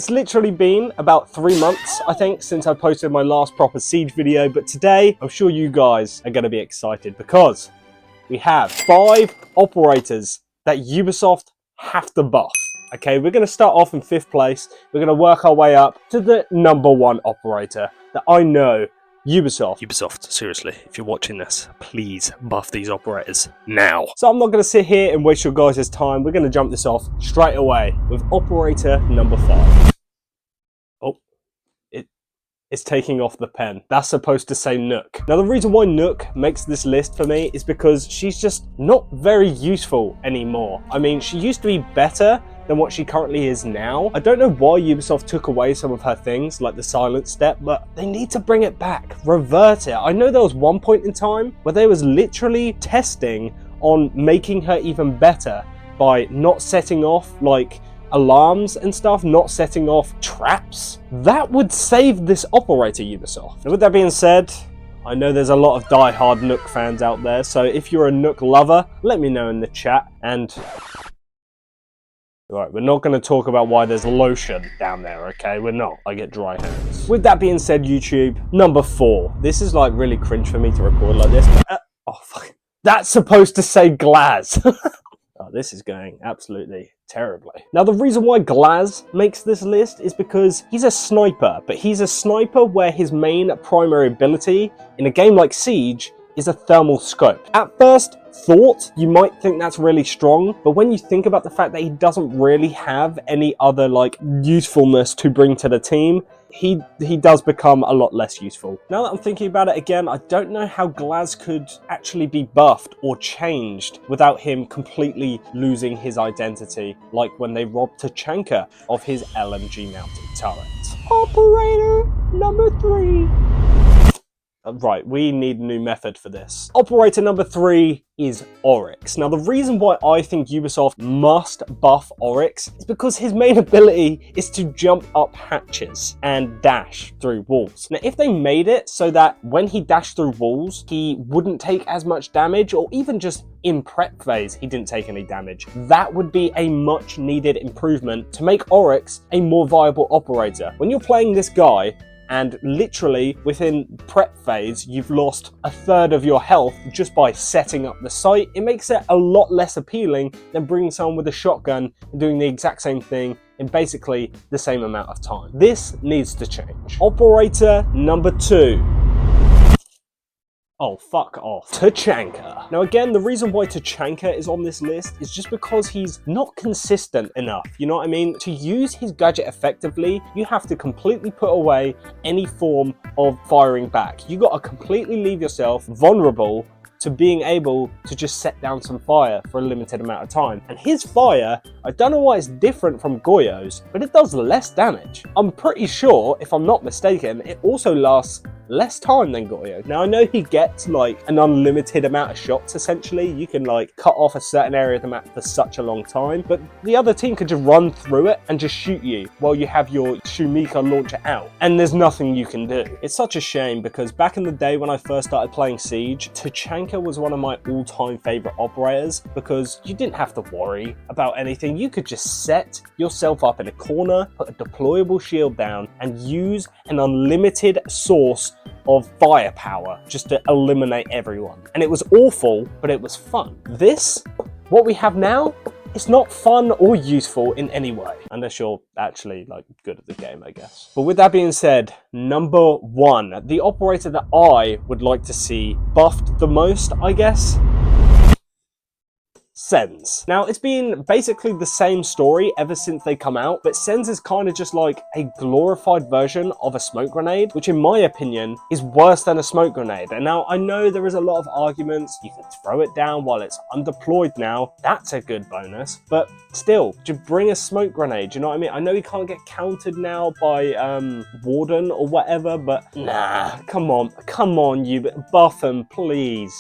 It's literally been about 3 months, I think, since I posted my last proper Siege video, but today I'm sure you guys are going to be excited because we have 5 operators that Ubisoft have to buff. Okay, we're going to start off in 5th place. We're going to work our way up to the #1 operator that I know Ubisoft, seriously, if you're watching this, please buff these operators now. So I'm not going to sit here and waste your guys' time. We're going to jump this off straight away with operator number 5. Oh, it's taking off the pen. That's supposed to say Nook. Now, the reason why Nook makes this list for me is because she's just not very useful anymore. I mean, she used to be better than what she currently is now. I don't know why Ubisoft took away some of her things, like the silent step, but they need to bring it back, revert it. I know there was one point in time where they was literally testing on making her even better by not setting off, like, alarms and stuff, not setting off traps. That would save this operator, Ubisoft. Now, with that being said, I know there's a lot of die-hard Nook fans out there, so if you're a Nook lover, let me know in the chat. And right, we're not going to talk about why there's lotion down there, okay? We're not. I get dry hands. With that being said, YouTube, number 4. This is like really cringe for me to record like this, but oh fuck. That's supposed to say Glaz. Oh, this is going absolutely terribly. Now, the reason why Glaz makes this list is because he's a sniper, but he's a sniper where his main primary ability in a game like Siege is a thermal scope. At first thought, you might think that's really strong, but when you think about the fact that he doesn't really have any other like usefulness to bring to the team, he does become a lot less useful. Now that I'm thinking about it again, I don't know how Glaz could actually be buffed or changed without him completely losing his identity, like when they robbed Tachanka of his LMG mounted turret. Operator number 3. Right, we need a new method for this. Operator number 3 is Oryx. Now, the reason why I think Ubisoft must buff Oryx is because his main ability is to jump up hatches and dash through walls. Now, if they made it so that when he dashed through walls, he wouldn't take as much damage, or even just in prep phase, he didn't take any damage, that would be a much needed improvement to make Oryx a more viable operator. When you're playing this guy, and literally within prep phase, you've lost 1/3 of your health just by setting up the site, it makes it a lot less appealing than bringing someone with a shotgun and doing the exact same thing in basically the same amount of time. This needs to change. Operator number 2. Oh, fuck off. Tachanka. Now again, the reason why Tachanka is on this list is just because he's not consistent enough, you know what I mean? To use his gadget effectively, you have to completely put away any form of firing back. You gotta completely leave yourself vulnerable to being able to just set down some fire for a limited amount of time. And his fire, I don't know why it's different from Goyo's, but it does less damage. I'm pretty sure, if I'm not mistaken, it also lasts less time than Goyo. Now, I know he gets like an unlimited amount of shots, essentially. You can like cut off a certain area of the map for such a long time, but the other team could just run through it and just shoot you while you have your Shumika launcher out, and there's nothing you can do. It's such a shame because back in the day when I first started playing Siege, Tachanka was one of my all-time favorite operators because you didn't have to worry about anything. You could just set yourself up in a corner, put a deployable shield down, and use an unlimited source of firepower just to eliminate everyone. And it was awful, but it was fun. This, what we have now, it's not fun or useful in any way, unless you're actually like good at the game, I guess. But with that being said, number 1, the operator that I would like to see buffed the most, I guess, Sens. Now, it's been basically the same story ever since they come out, but Sens is kind of just like a glorified version of a smoke grenade, which in my opinion is worse than a smoke grenade. And now I know there is a lot of arguments. You can throw it down while it's undeployed now. That's a good bonus, but still, just bring a smoke grenade. You know what I mean? I know he can't get countered now by Warden or whatever, but nah, come on, you buff him, please.